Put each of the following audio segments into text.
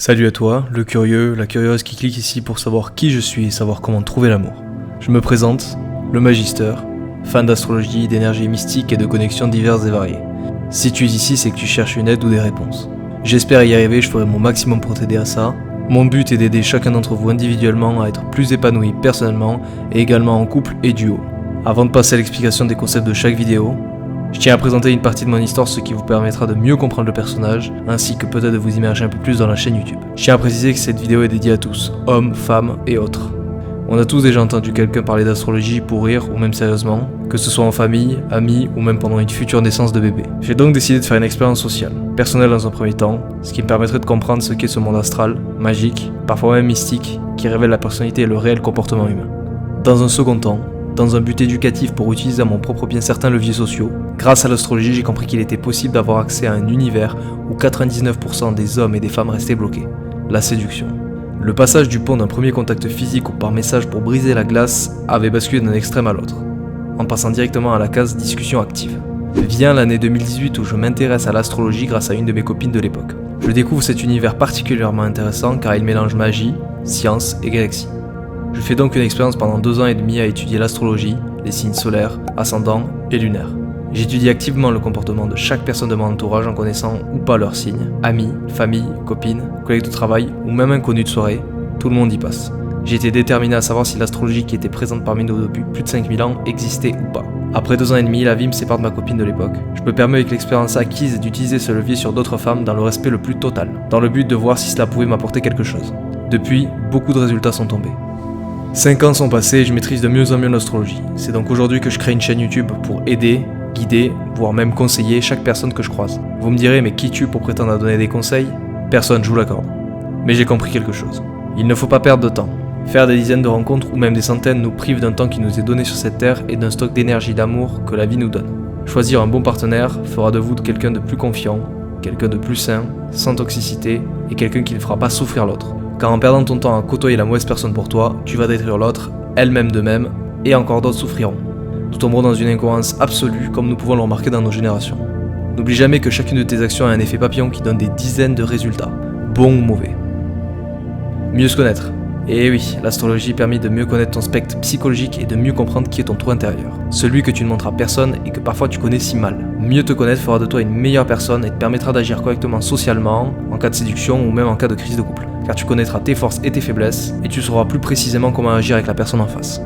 Salut à toi, le curieux, la curieuse qui clique ici pour savoir qui je suis et savoir comment trouver l'amour. Je me présente, le Magister, fan d'astrologie, d'énergie mystique et de connexions diverses et variées. Si tu es ici, c'est que tu cherches une aide ou des réponses. J'espère y arriver, je ferai mon maximum pour t'aider à ça. Mon but est d'aider chacun d'entre vous individuellement à être plus épanoui personnellement et également en couple et duo. Avant de passer à l'explication des concepts de chaque vidéo, je tiens à présenter une partie de mon histoire, ce qui vous permettra de mieux comprendre le personnage, ainsi que peut-être de vous immerger un peu plus dans la chaîne YouTube. Je tiens à préciser que cette vidéo est dédiée à tous, hommes, femmes et autres. On a tous déjà entendu quelqu'un parler d'astrologie pour rire ou même sérieusement, que ce soit en famille, amis ou même pendant une future naissance de bébé. J'ai donc décidé de faire une expérience sociale, personnelle dans un premier temps, ce qui me permettrait de comprendre ce qu'est ce monde astral, magique, parfois même mystique, qui révèle la personnalité et le réel comportement humain. Dans un second temps, dans un but éducatif pour utiliser à mon propre bien certains leviers sociaux, grâce à l'astrologie, j'ai compris qu'il était possible d'avoir accès à un univers où 99% des hommes et des femmes restaient bloqués, la séduction. Le passage du pont d'un premier contact physique ou par message pour briser la glace avait basculé d'un extrême à l'autre, en passant directement à la case discussion active. Vient l'année 2018 où je m'intéresse à l'astrologie grâce à une de mes copines de l'époque. Je découvre cet univers particulièrement intéressant car il mélange magie, science et galaxie. Je fais donc une expérience pendant 2 ans et demi à étudier l'astrologie, les signes solaires, ascendants et lunaires. J'étudie activement le comportement de chaque personne de mon entourage en connaissant ou pas leurs signes. Amis, famille, copines, collègues de travail ou même inconnus de soirée, tout le monde y passe. J'ai été déterminé à savoir si l'astrologie qui était présente parmi nous depuis plus de 5000 ans existait ou pas. Après 2 ans et demi, la vie me sépare de ma copine de l'époque. Je me permets avec l'expérience acquise d'utiliser ce levier sur d'autres femmes dans le respect le plus total, dans le but de voir si cela pouvait m'apporter quelque chose. Depuis, beaucoup de résultats sont tombés. 5 ans sont passés et je maîtrise de mieux en mieux l'astrologie. C'est donc aujourd'hui que je crée une chaîne YouTube pour aider, guider, voire même conseiller chaque personne que je croise. Vous me direz, mais qui es-tu pour prétendre à donner des conseils ? Personne, je vous l'accorde. Mais j'ai compris quelque chose. Il ne faut pas perdre de temps. Faire des dizaines de rencontres ou même des centaines nous prive d'un temps qui nous est donné sur cette terre et d'un stock d'énergie d'amour que la vie nous donne. Choisir un bon partenaire fera de vous quelqu'un de plus confiant, quelqu'un de plus sain, sans toxicité et quelqu'un qui ne fera pas souffrir l'autre. Car en perdant ton temps à côtoyer la mauvaise personne pour toi, tu vas détruire l'autre, elle-même de même, et encore d'autres souffriront. Nous tomberons dans une incohérence absolue comme nous pouvons le remarquer dans nos générations. N'oublie jamais que chacune de tes actions a un effet papillon qui donne des dizaines de résultats, bons ou mauvais. Mieux se connaître. Et oui, l'astrologie permet de mieux connaître ton spectre psychologique et de mieux comprendre qui est ton trou intérieur. Celui que tu ne montres à personne et que parfois tu connais si mal. Mieux te connaître fera de toi une meilleure personne et te permettra d'agir correctement socialement, en cas de séduction ou même en cas de crise de couple. Car tu connaîtras tes forces et tes faiblesses, et tu sauras plus précisément comment agir avec la personne en face.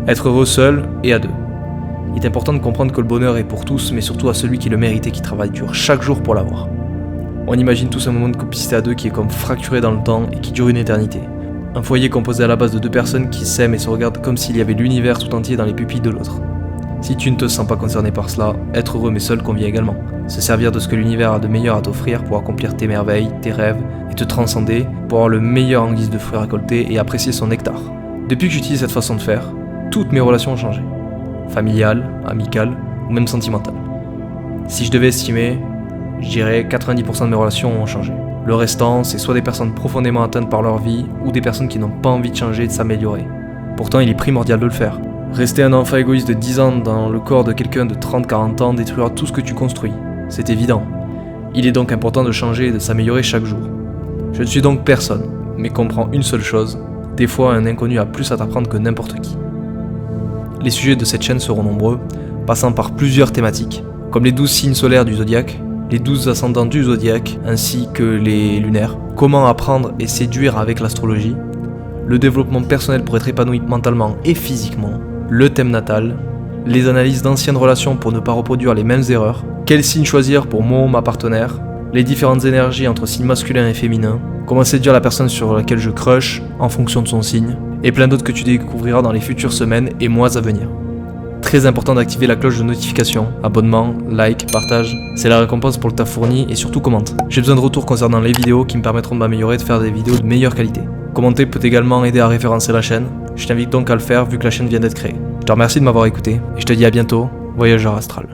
Être heureux seul et à 2. Il est important de comprendre que le bonheur est pour tous, mais surtout à celui qui le mérite et qui travaille dur chaque jour pour l'avoir. On imagine tous un moment de complicité à 2 qui est comme fracturé dans le temps et qui dure une éternité. Un foyer composé à la base de 2 personnes qui s'aiment et se regardent comme s'il y avait l'univers tout entier dans les pupilles de l'autre. Si tu ne te sens pas concerné par cela, être heureux mais seul convient également. Se servir de ce que l'univers a de meilleur à t'offrir pour accomplir tes merveilles, tes rêves et te transcender pour avoir le meilleur en guise de fruits récoltés et apprécier son nectar. Depuis que j'utilise cette façon de faire, toutes mes relations ont changé. Familiales, amicales ou même sentimentales. Si je devais estimer, je dirais 90% de mes relations ont changé. Le restant, c'est soit des personnes profondément atteintes par leur vie ou des personnes qui n'ont pas envie de changer et de s'améliorer. Pourtant, il est primordial de le faire. Rester un enfant égoïste de 10 ans dans le corps de quelqu'un de 30-40 ans détruira tout ce que tu construis. C'est évident. Il est donc important de changer et de s'améliorer chaque jour. Je ne suis donc personne, mais comprends une seule chose, des fois un inconnu a plus à t'apprendre que n'importe qui. Les sujets de cette chaîne seront nombreux, passant par plusieurs thématiques, comme les 12 signes solaires du zodiaque, les 12 ascendants du zodiaque, ainsi que les lunaires, comment apprendre et séduire avec l'astrologie, le développement personnel pour être épanoui mentalement et physiquement, le thème natal, les analyses d'anciennes relations pour ne pas reproduire les mêmes erreurs, quel signe choisir pour mon ou ma partenaire, les différentes énergies entre signes masculins et féminins, comment séduire la personne sur laquelle je crush en fonction de son signe, et plein d'autres que tu découvriras dans les futures semaines et mois à venir. Très important d'activer la cloche de notification, abonnement, like, partage, c'est la récompense pour le taf fourni et surtout commente. J'ai besoin de retours concernant les vidéos qui me permettront de m'améliorer et de faire des vidéos de meilleure qualité. Commenter peut également aider à référencer la chaîne, je t'invite donc à le faire vu que la chaîne vient d'être créée. Je te remercie de m'avoir écouté et je te dis à bientôt, voyageur astral.